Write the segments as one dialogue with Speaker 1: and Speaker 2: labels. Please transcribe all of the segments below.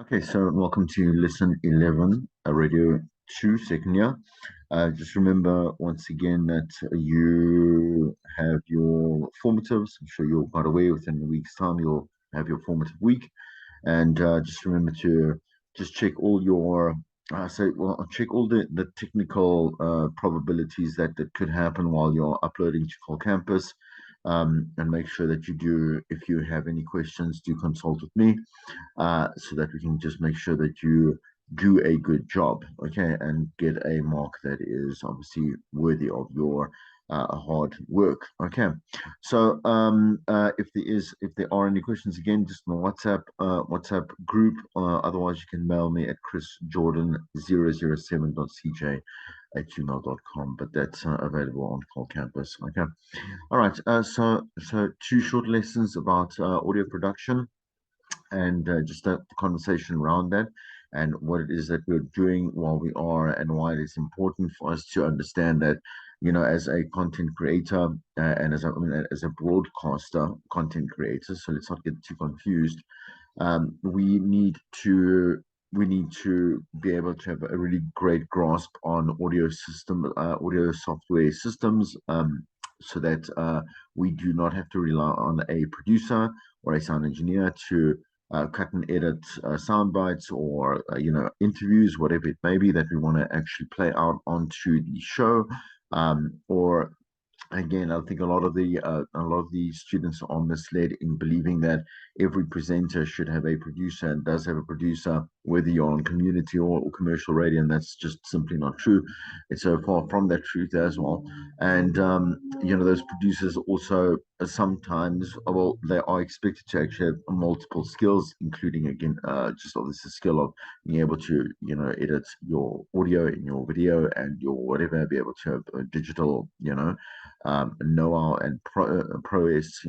Speaker 1: Okay, so welcome to Lesson 11, Radio 2, second year. Just remember once again that you have your formatives. I'm sure you're quite aware within a week's time you'll have your formative week. And just remember to just check all your, check all the technical probabilities that could happen while you're uploading to Call Campus. And make sure that you do, if you have any questions, do consult with me so that we can just make sure that you do a good job, okay, and get a mark that is obviously worthy of your hard work. Okay, so if there are any questions, again, just in the WhatsApp group. Otherwise, you can mail me at chrisjordan007.cj@gmail.com, but that's available on Call Campus. Okay, all right. So two short lessons about audio production and just the conversation around that and what it is that we're doing while we are and why it is important for us to understand that as a content creator and as a broadcaster content creator, so let's not get too confused. We need to be able to have a really great grasp on audio software systems, so that we do not have to rely on a producer or a sound engineer to cut and edit sound bites or interviews, whatever it may be that we want to actually play out onto the show, or again, I think a lot of the students are misled in believing that every presenter should have a producer and does have a producer, whether you're on community or commercial radio, and that's just simply not true. It's so far from that truth as well. And those producers also sometimes, well, they are expected to actually have multiple skills, including again, just obviously the skill of being able to, edit your audio in your video and your whatever, be able to have a digital, know-how and prowess,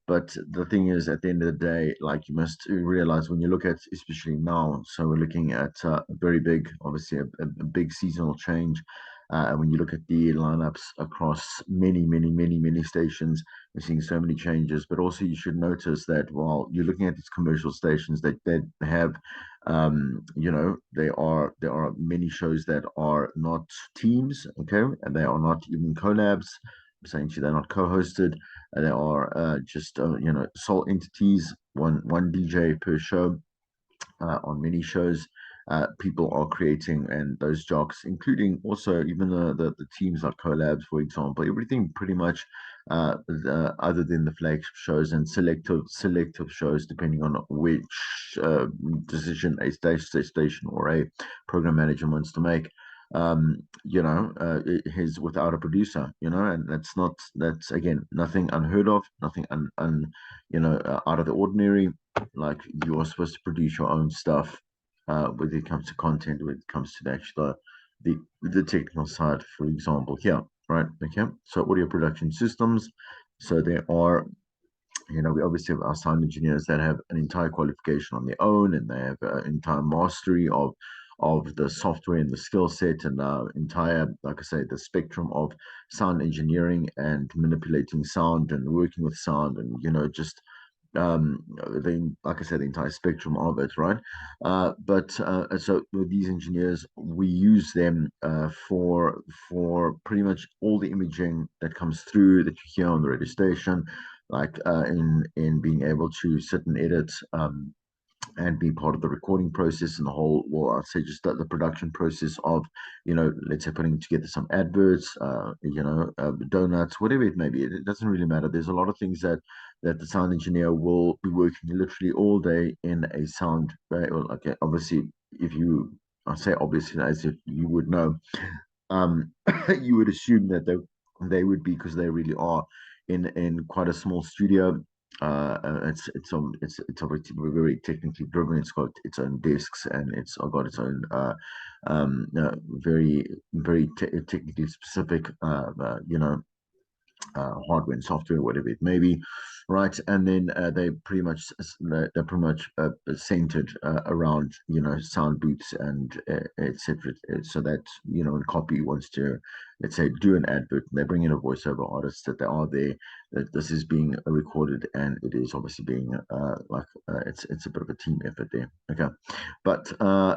Speaker 1: but the thing is, at the end of the day, like you must realize when you look at, especially now, so we're looking at a very big, obviously a big seasonal change. And when you look at the lineups across many stations, we're seeing so many changes. But also, you should notice that while you're looking at these commercial stations, that have, there are many shows that are not teams, okay, and they are not even collabs. Essentially, they're not co-hosted. They are just sole entities, one DJ per show. On many shows, people are creating, and those jocks, including also even the teams like collabs, for example, everything pretty much, other than the flagship shows and selective shows, depending on which decision a station or a program manager wants to make. It is without a producer, and that's again nothing unheard of, nothing out of the ordinary. Like, you are supposed to produce your own stuff, whether it comes to content, when it comes to the actual the technical side, for example. Here, right? Okay. So audio production systems. So there are, we obviously have our sound engineers that have an entire qualification on their own, and they have an entire mastery of the software and the skill set and entire, like I say, the spectrum of sound engineering and manipulating sound and working with sound, and just like I said, the entire spectrum of it, right? But so with these engineers, we use them for pretty much all the imaging that comes through that you hear on the radio station, like in being able to sit and edit, and be part of the recording process and the whole, well, I'd say just the production process of, let's say putting together some adverts, donuts, whatever it may be. It doesn't really matter. There's a lot of things that the sound engineer will be working literally all day in a sound. Well, okay, obviously, if you, I say obviously as if you would know, um, you would assume that they would be, because they really are in quite a small studio. It's obviously very technically driven. It's got its own desks, and it's got its own very technically specific hardware and software, whatever it may be, right? And then they're pretty much centered around sound booths and etc. So that when copy wants to let's say, do an advert. They bring in a voiceover artist, that they are there, that this is being recorded, and it is obviously being it's a bit of a team effort there. Okay, but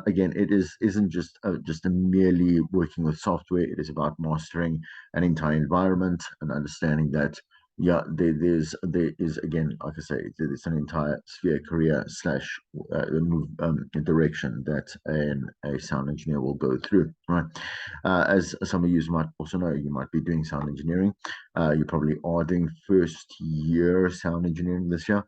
Speaker 1: again, it isn't just a merely working with software. It is about mastering an entire environment and understanding that, yeah, there is, again, like I say, it's an entire sphere, career slash move, direction that a sound engineer will go through, right? As some of you might also know, you might be doing sound engineering. You probably are doing first year sound engineering this year.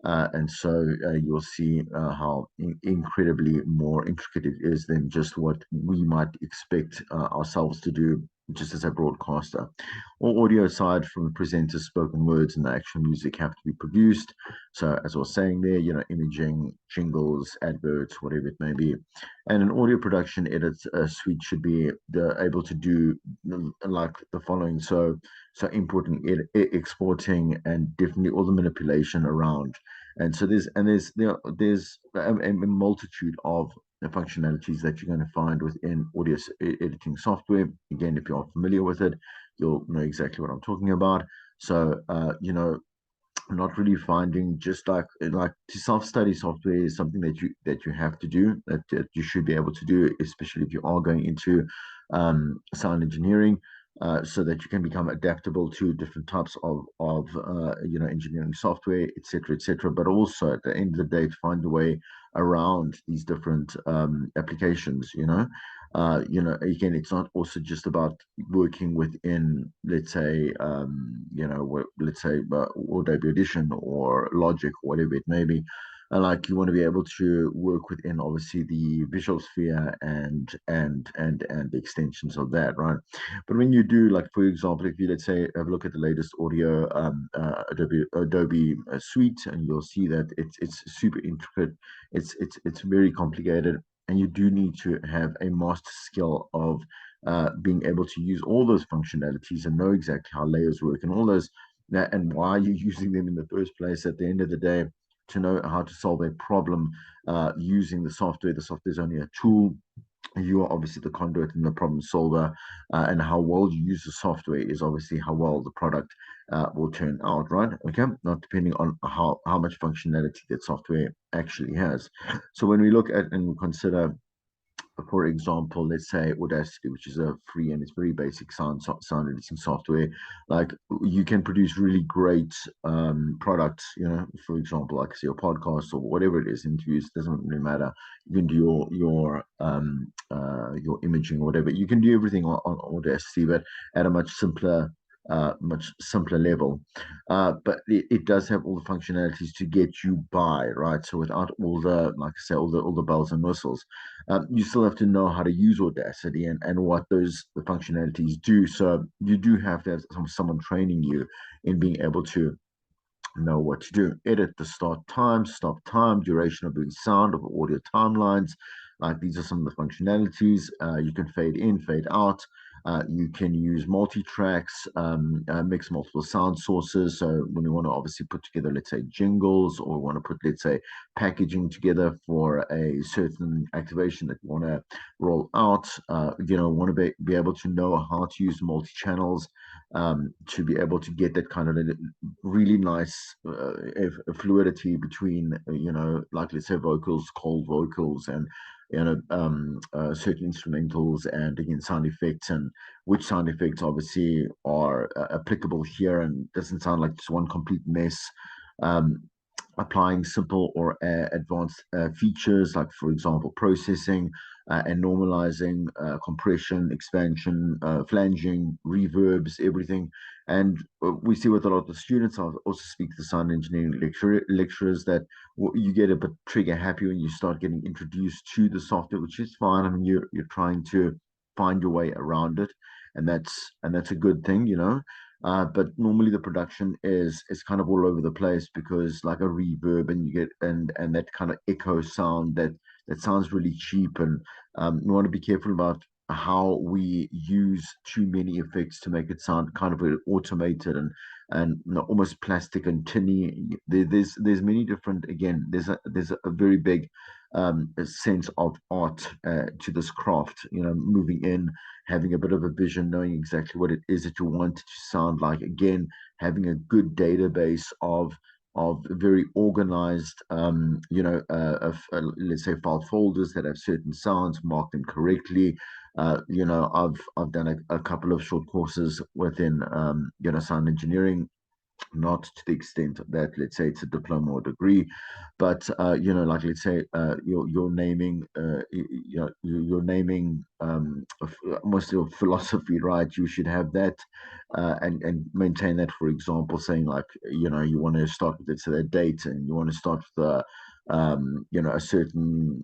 Speaker 1: And so you'll see how incredibly more intricate it is than just what we might expect ourselves to do just as a broadcaster. All audio aside from the presenters, spoken words, and the actual music have to be produced. So, as I was saying there, imaging, jingles, adverts, whatever it may be. And an audio production edit suite should be able to do like the following. So importing, exporting, and definitely all the manipulation around. And so there's a multitude of functionalities that you're going to find within audio editing software. Again, if you're familiar with it, you'll know exactly what I'm talking about. So, not really finding, just like to self-study software is something that you have to do, that you should be able to do, especially if you are going into sound engineering, so that you can become adaptable to different types of engineering software, etc., etc. But also at the end of the day, to find a way around these different applications. Again, it's not also just about working within, let's say, let's say, Adobe Audition or Logic, whatever it may be. Like, you want to be able to work within, obviously, the visual sphere and the extensions of that, right? But when you do, like, for example, if you, let's say, have a look at the latest audio Adobe suite, and you'll see that it's super intricate. It's very complicated, and you do need to have a master skill of being able to use all those functionalities and know exactly how layers work and all those, and why you're using them in the first place. At the end of the day, to know how to solve a problem using the software. The software is only a tool. You are obviously the conduit and the problem solver, and how well you use the software is obviously how well the product will turn out, right? Okay, not depending on how much functionality that software actually has. So when we look at and consider, for example, let's say Audacity, which is a free and it's very basic sound editing software. Like, you can produce really great products. For example, like, say, your podcast or whatever it is, interviews, doesn't really matter. You can do your imaging or whatever. You can do everything on Audacity, but at a much simpler level. But it does have all the functionalities to get you by, right? So without all the, like I say, all the bells and whistles, you still have to know how to use Audacity and what the functionalities do. So you do have to have someone training you in being able to know what to do. Edit the start time, stop time, duration of the sound, of audio timelines. Like, these are some of the functionalities. You can fade in, fade out. You can use multi-tracks, mix multiple sound sources. So when we want to obviously put together, let's say, jingles, or we want to put, let's say, packaging together for a certain activation that you want to roll out, want to be able to know how to use multi-channels, to be able to get that kind of really nice fluidity between, like, let's say, vocals, cold vocals, and certain instrumentals, and again, sound effects, and which sound effects obviously are applicable here, and doesn't sound like just one complete mess. Um, Applying simple or advanced features, like, for example, processing and normalizing, compression, expansion, flanging, reverbs, everything. And we see with a lot of the students, I also speak to sound engineering lecturers, that you get a bit trigger happy when you start getting introduced to the software, which is fine. I mean, you're trying to find your way around it, and that's a good thing. But normally the production is kind of all over the place, because, like, a reverb, and you get and that kind of echo sound that sounds really cheap. And we want to be careful about how we use too many effects to make it sound kind of automated and almost plastic and tinny. There's many different, again, there's a very big a sense of art to this craft. You know, moving in, having a bit of a vision, knowing exactly what it is that you want it to sound like. Again, having a good database of very organized, let's say file folders that have certain sounds, mark them correctly. I've done a couple of short courses within, sound engineering, not to the extent that, let's say, it's a diploma or degree, but like, let's say, your naming, your naming, almost your philosophy, right? You should have that, and maintain that. For example, saying like, you want to start with, let's say, a date, and you want to start with a certain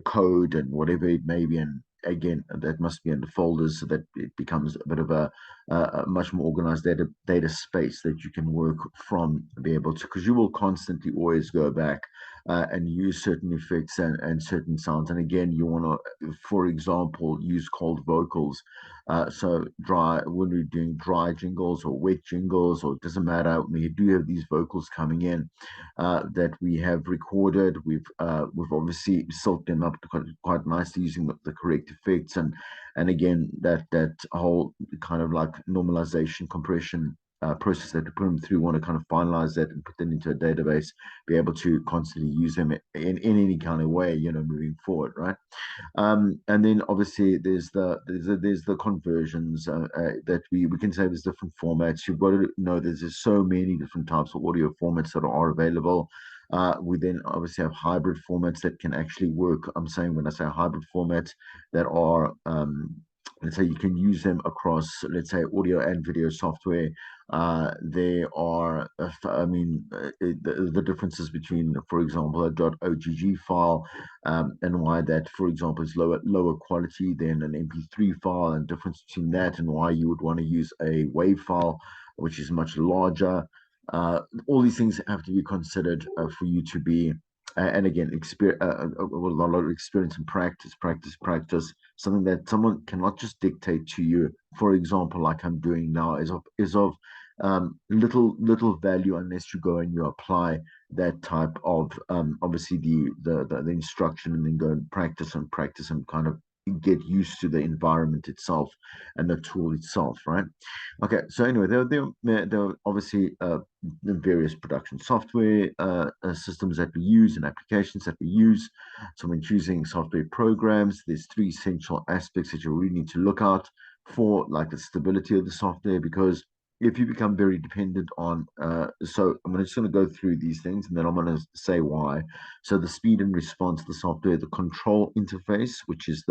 Speaker 1: code and whatever it may be, and again, that must be in the folders so that it becomes a bit of a much more organized data space that you can work from, be able to, because you will constantly always go back and use certain effects and certain sounds. And again, you want to, for example, use cold vocals. So dry, when we're doing dry jingles or wet jingles, or it doesn't matter, we do have these vocals coming in that we have recorded. We've obviously silked them up quite nicely using the correct effects, and again, that whole kind of like normalization compression process that we put them through, want to kind of finalize that and put them into a database, be able to constantly use them in any kind of way, moving forward, right? And then obviously there's the conversions that we can say there's different formats. You've got to know there's so many different types of audio formats that are available. We then obviously have hybrid formats that can actually work. I'm saying, when I say hybrid formats, that are let's say you can use them across, let's say, audio and video software. There are, the differences between, for example, a .ogg file, and why that, for example, is lower quality than an MP3 file, and difference between that and why you would want to use a WAV file, which is much larger. All these things have to be considered for you to be, and again, a lot of experience and practice. Something that someone cannot just dictate to you. For example, like I'm doing now, is of little value unless you go and you apply that type of obviously the instruction, and then go and practice and kind of get used to the environment itself and the tool itself, right? Okay, so anyway, there are obviously the various production software systems that we use and applications that we use. So when choosing software programs, there's three essential aspects that you really need to look out for, like the stability of the software, because if you become very dependent on, so just going to go through these things, and then I'm going to say why. So the speed and response of the software, the control interface, which is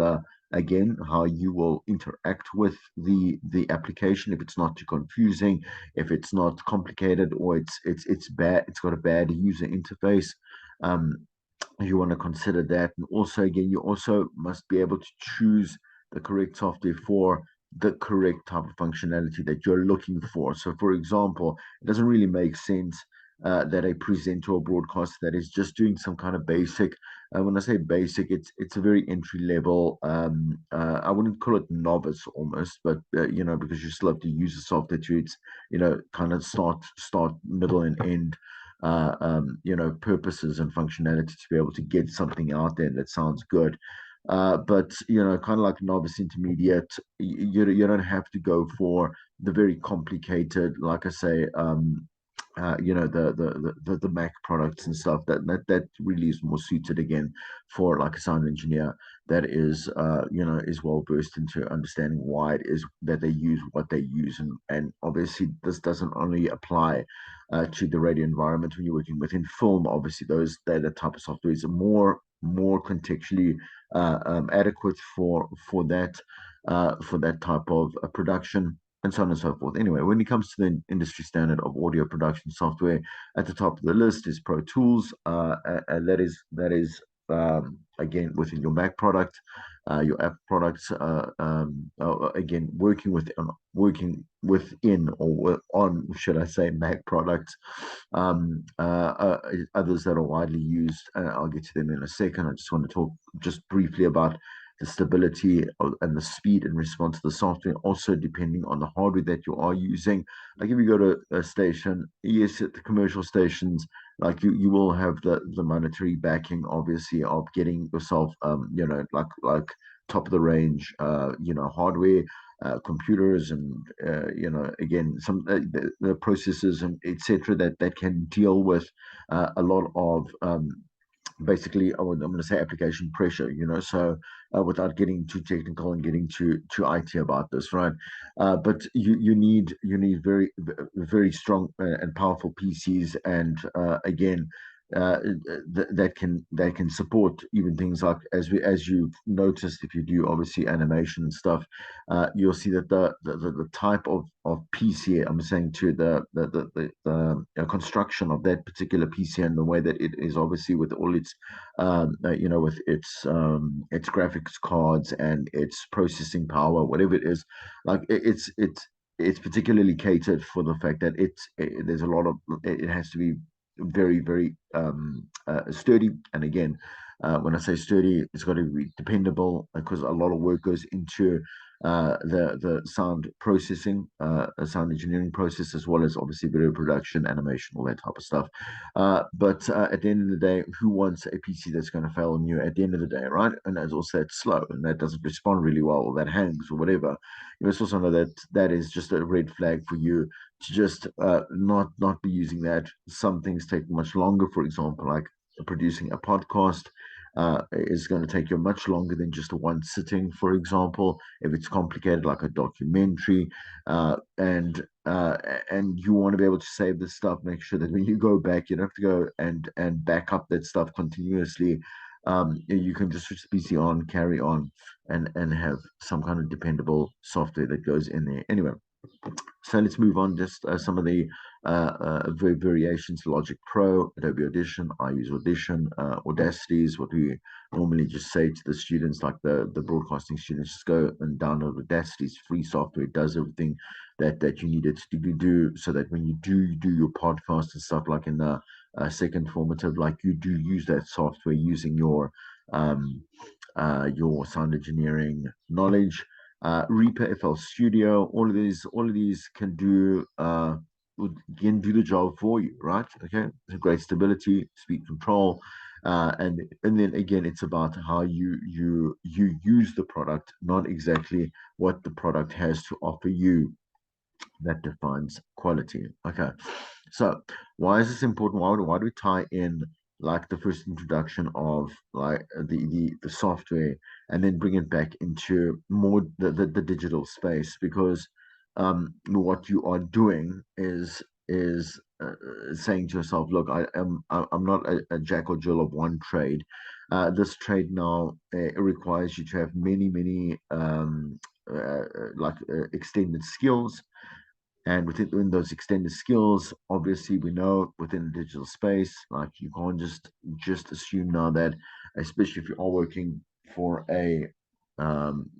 Speaker 1: again, how you will interact with the application. If it's not too confusing, if it's not complicated, or it's bad, it's got a bad user interface. Um, you want to consider that. And also, again, you also must be able to choose the correct software for the correct type of functionality that you're looking for. So, for example, it doesn't really make sense that a presenter or broadcaster that is just doing some kind of basic. When I say basic, it's a very entry level. I wouldn't call it novice almost, but because you still have to use the software to its kind of start, middle, and end purposes and functionality to be able to get something out there that sounds good. But kind of like novice intermediate, you don't have to go for the very complicated, like I say, the Mac products and stuff. That really is more suited again for like a sound engineer that is well versed into understanding why it is that they use what they use, and obviously this doesn't only apply to the radio environment. When you're working within film, obviously that type of software is more contextually adequate for that type of production, and so on and so forth. Anyway, when it comes to the industry standard of audio production software, at the top of the list is Pro Tools, and that is again within your Mac product, your app products. Again, working within or on, should I say, Mac products. Others that are widely used, I'll get to them in a second. I just want to talk just briefly about the stability and the speed and response to the software, also depending on the hardware that you are using. Like if you go to a station, yes, at the commercial stations, like you will have the monetary backing, obviously, of getting yourself, like top of the range, hardware, computers, and again, some the processors and etc. that can deal with a lot of basically, I'm going to say application pressure, so without getting too technical and getting too IT about this, right? But you need very strong and powerful PCs, and again, that can support even things like, as you've noticed, if you do obviously animation and stuff, you'll see that the type of PC, I'm saying, to the construction of that particular PC, and the way that it is, obviously, with all its with its graphics cards and its processing power, whatever it is, like it's particularly catered for the fact that there's a lot of, it has to be very, very sturdy. And again, when I say sturdy, it's got to be dependable, because a lot of work goes into the sound processing, sound engineering process, as well as obviously video production, animation, all that type of stuff. But at the end of the day, who wants a PC that's going to fail on you at the end of the day, right? And that's also that's slow and that doesn't respond really well, or that hangs, or whatever. You must also know that that is just a red flag for you to just not be using that. Some things take much longer. For example, like producing a podcast is going to take you much longer than just a one sitting, for example, if it's complicated like a documentary. And you want to be able to save this stuff, make sure that when you go back, you don't have to go and back up that stuff continuously. You can just switch the PC on, carry on, and have some kind of dependable software that goes in there. Anyway, so let's move on. Just some of the variations: Logic Pro, Adobe Audition. I use Audition. Audacity is what we normally just say to the students, like the broadcasting students, just go and download Audacity. It's free software. It does everything that you need it to do, so that when you do your podcast and stuff, like in the second formative, like you do use that software using your sound engineering knowledge. Reaper, FL Studio, all of these can do the job for you, right? Okay, so great stability, speed control, and then again, it's about how you use the product, not exactly what the product has to offer you, that defines quality. Okay, so why is this important? Why do we tie in like the first introduction of like the software, and then bring it back into more the digital space? Because what you are doing is saying to yourself, look, I'm not a jack or jill of one trade. This trade now requires you to have many extended skills, and within those extended skills, obviously, we know within the digital space, like you can't just assume now that, especially if you are working for a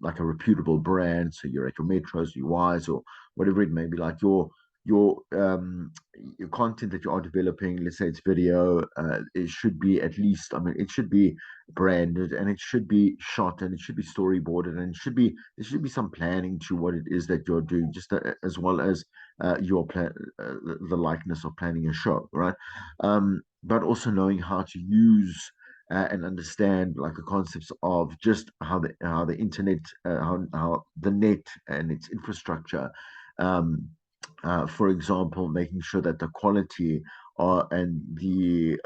Speaker 1: like a reputable brand, so you're at your Metros, your Wise, or whatever it may be, like your your content that you are developing, let's say it's video, it should be, at least, I mean, it should be branded, and it should be shot, and it should be storyboarded, and there should be some planning to what it is that you're doing, just as well as your plan, the likeness of planning a show, right? But also knowing how to use and understand like the concepts of just how the internet, how the net and its infrastructure, for example, making sure that the quality and the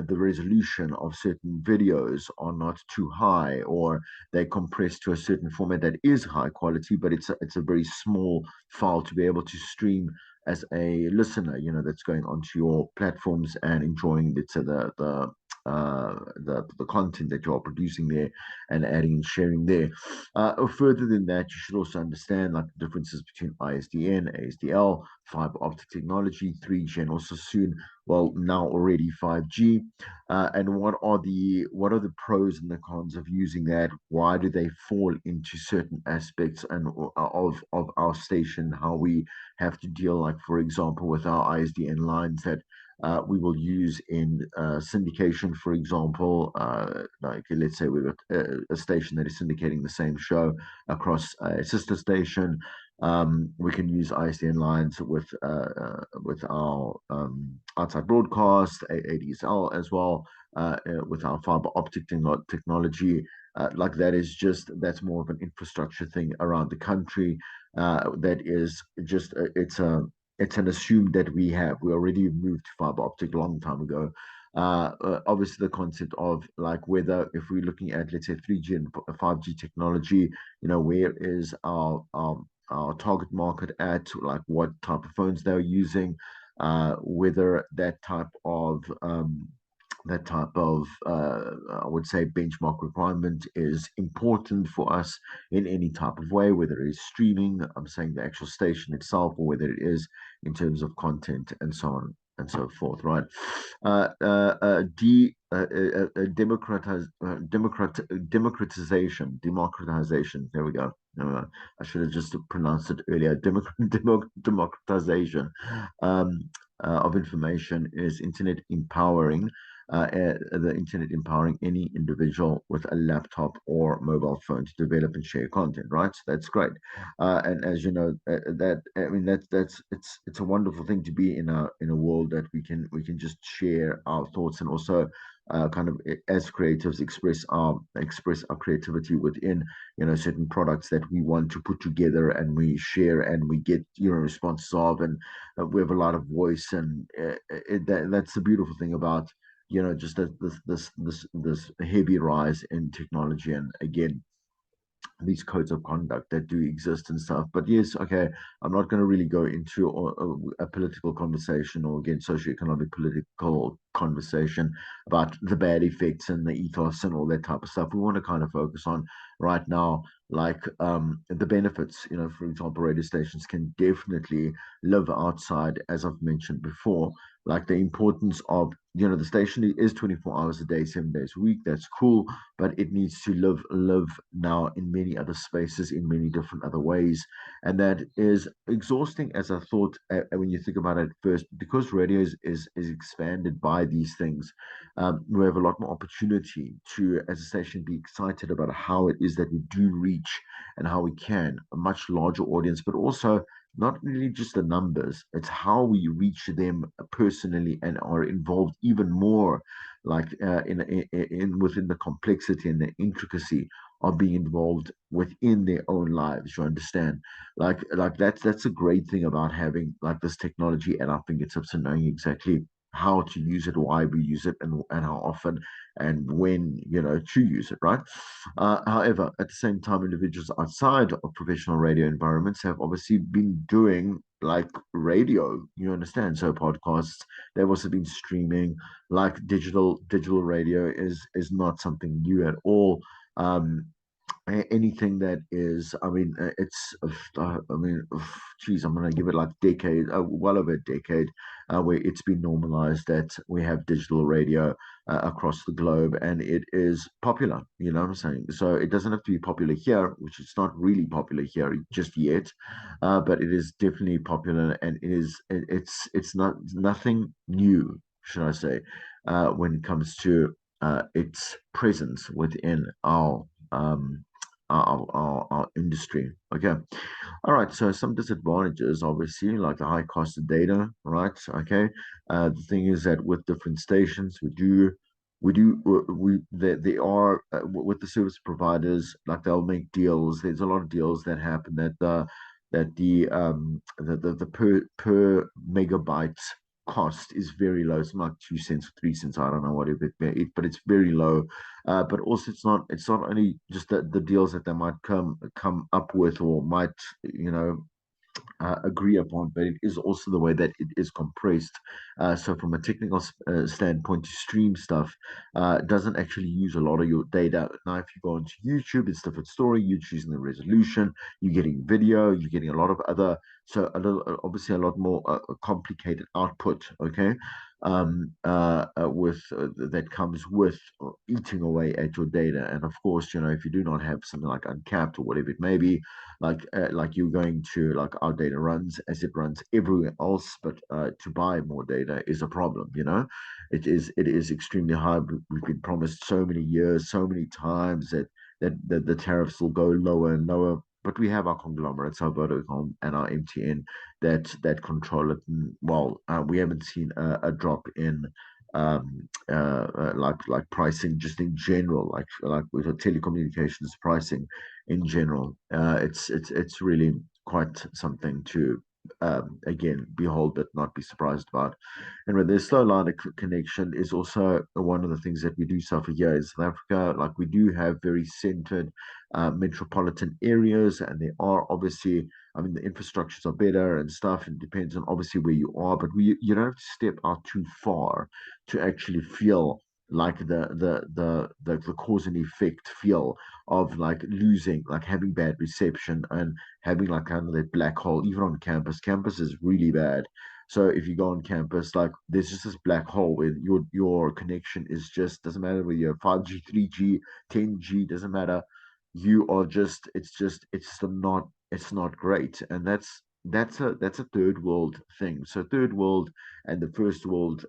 Speaker 1: resolution of certain videos are not too high, or they compress to a certain format that is high quality, but it's a very small file to be able to stream as a listener, that's going onto your platforms and enjoying the content that you're producing there, and adding and sharing there. Further than that, you should also understand like the differences between ISDN, ASDL, fiber optic technology, 3G, and also soon, well, now already 5G. And what are the pros and the cons of using that? Why do they fall into certain aspects and of our station? How we have to deal, like for example, with our ISDN lines that we will use in syndication, for example. Like, let's say we've got a station that is syndicating the same show across a sister station. We can use ISDN lines with our outside broadcast, ADSL as well, with our fiber optic technology. Like that is just that's more of an infrastructure thing around the country. That is just it's an assumed that we have. We already moved to fiber optic a long time ago. Obviously, the concept of like whether if we're looking at, let's say, 3G and 5G technology, where is our target market at, like what type of phones they're using, whether that type of I would say benchmark requirement is important for us in any type of way, whether it is streaming, I'm saying the actual station itself, or whether it is in terms of content and so on and so forth, right? Democratization. There we go. I should have just pronounced it earlier. Democratization of information is the internet empowering any individual with a laptop or mobile phone to develop and share content, right? So that's great. And as you know, that I mean that's it's a wonderful thing to be in a world that we can just share our thoughts and also kind of as creatives express our creativity within certain products that we want to put together and we share and we get responses of, and we have a lot of voice, and that's the beautiful thing about just this heavy rise in technology, and again these codes of conduct that do exist and stuff. But yes, okay, I'm not going to really go into a political conversation or again socioeconomic political conversation about the bad effects and the ethos and all that type of stuff. We want to kind of focus on right now, like the benefits. For example, radio stations can definitely live outside, as I've mentioned before, like the importance of the station is 24 hours a day, 7 days a week. That's cool, but it needs to live now in many other spaces, in many different other ways, and that is exhausting as I thought when you think about it first, because radio is expanded by these things. We have a lot more opportunity to, as a station, be excited about how it is that we do reach and how we can a much larger audience, but also not really just the numbers, it's how we reach them personally and are involved even more, like in within the complexity and the intricacy of being involved within their own lives. You understand? Like that's a great thing about having like this technology at our fingertips and knowing exactly how to use it, why we use it, and how often and when to use it, right? However, at the same time, individuals outside of professional radio environments have obviously been doing like radio, you understand? So podcasts, they've also been streaming, like digital radio is not something new at all. Anything that is, I mean, I mean, geez, I'm gonna give it like decade, well over a decade, where it's been normalized that we have digital radio across the globe, and it is popular. You know what I'm saying? So it doesn't have to be popular here, which it's not really popular here just yet, but it is definitely popular, and it's not nothing new, should I say, when it comes to its presence within our industry. Okay. All right. So some disadvantages, obviously, like the high cost of data, right? Okay. The thing is that with different stations, they are with the service providers, like they'll make deals. There's a lot of deals that happen that the per megabyte cost is very low. It's not 2 cents or 3 cents. I don't know what but it's very low. But also, it's not only just the deals that they might come up with or might agree upon, but it is also the way that it is compressed. So, from a technical standpoint, to stream stuff doesn't actually use a lot of your data. Now, if you go onto YouTube, it's a different story. You're choosing the resolution, you're getting video, you're getting a lot of other So a little, obviously a lot more complicated output. Okay, with that comes with eating away at your data. And of course, if you do not have something like uncapped or whatever it may be, like you're going to, like, our data runs as it runs everywhere else, but to buy more data is a problem. It is extremely hard. We've been promised so many years, so many times that the tariffs will go lower and lower. But we have our conglomerates, our Vodacom and our MTN, that control it. And, well, we haven't seen a drop in like pricing just in general, like with the telecommunications pricing in general. It's really quite something to again behold but not be surprised about. And with the slow line of connection is also one of the things that we do suffer here in South Africa. Like, we do have very centered metropolitan areas, and there are obviously, I mean, the infrastructures are better and stuff. It depends on obviously where you are, but you don't have to step out too far to actually feel like the cause and effect feel of like losing, like having bad reception and having like kind of that black hole. Even on campus, campus is really bad. So if you go on campus, like, there's just this black hole where your connection is just, doesn't matter whether you're 5G, 3G, 10G, doesn't matter. You are just, it's not great. And that's a third world thing. So third world and the first world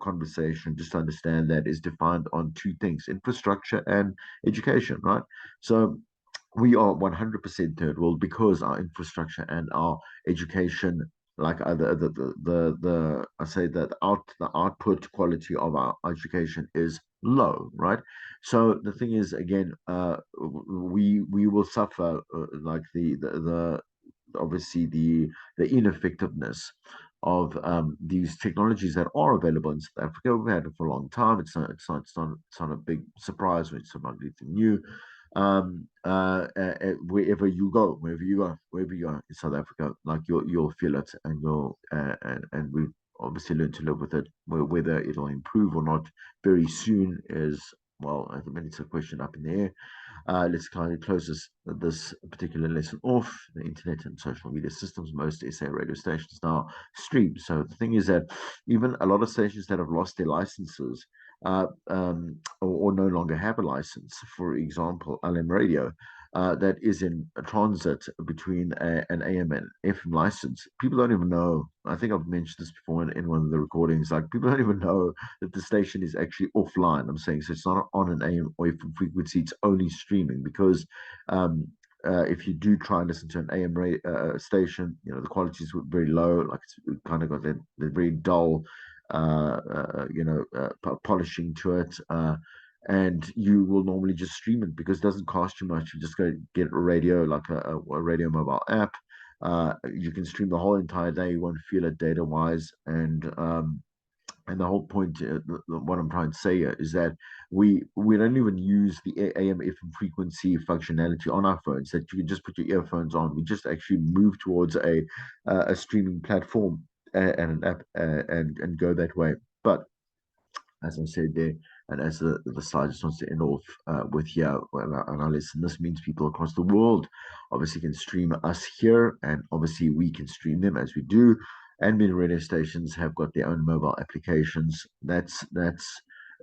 Speaker 1: conversation, just to understand, that is defined on two things: infrastructure and education, right? So we are 100% third world because our infrastructure and our education, like the I say that the output quality of our education is low, right? So the thing is, again, we will suffer, like the obviously the ineffectiveness of these technologies that are available in South Africa. We've had it for a long time. It's not a big surprise when it's something new. Wherever you go in South Africa, like, you'll feel it, and we obviously learn to live with it. Whether it'll improve or not very soon is, well, I think it's a question up in the air. Let's kind of close this particular lesson off. The internet and social media systems, most SA radio stations now stream. So the thing is that even a lot of stations that have lost their licenses, or no longer have a license, for example, LM Radio, that is in a transit between an AM and FM license. People don't even know. I think I've mentioned this before in one of the recordings. Like, people don't even know that the station is actually offline. I'm saying, so it's not on an AM or FM frequency. It's only streaming because if you do try and listen to an AM station, the quality is very low. Like, it's kind of got that very dull, polishing to it. And you will normally just stream it because it doesn't cost you much. You just go get a radio, like a radio mobile app. You can stream the whole entire day. You won't feel it data wise. And the whole point, what I'm trying to say here, is that we don't even use the AM FM frequency functionality on our phones. That you can just put your earphones on. We just actually move towards a streaming platform and an app, and go that way. But as I said there, and as the slide just wants to end off with here, well, and I listen, this means people across the world obviously can stream us here, and obviously we can stream them as we do. And many radio stations have got their own mobile applications. That's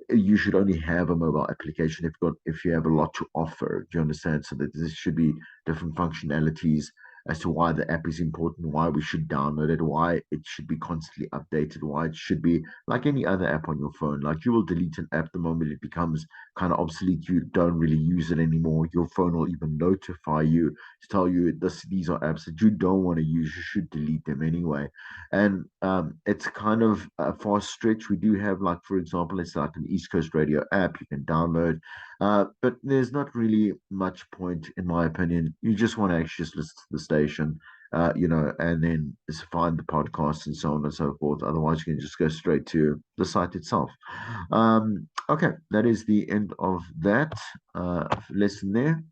Speaker 1: You should only have a mobile application if you have a lot to offer. Do you understand? So that there should be different functionalities as to why the app is important, why we should download it, why it should be constantly updated, why it should be like any other app on your phone. Like, you will delete an app the moment it becomes kind of obsolete. You don't really use it anymore. Your phone will even notify you to tell you these are apps that you don't want to use. You should delete them anyway. And it's kind of a far stretch. We do have, like, for example, it's like an East Coast Radio app you can download. But there's not really much point, in my opinion. You just want to actually just listen to the station, and then just find the podcast and so on and so forth. Otherwise, you can just go straight to the site itself. Okay, that is the end of that lesson there.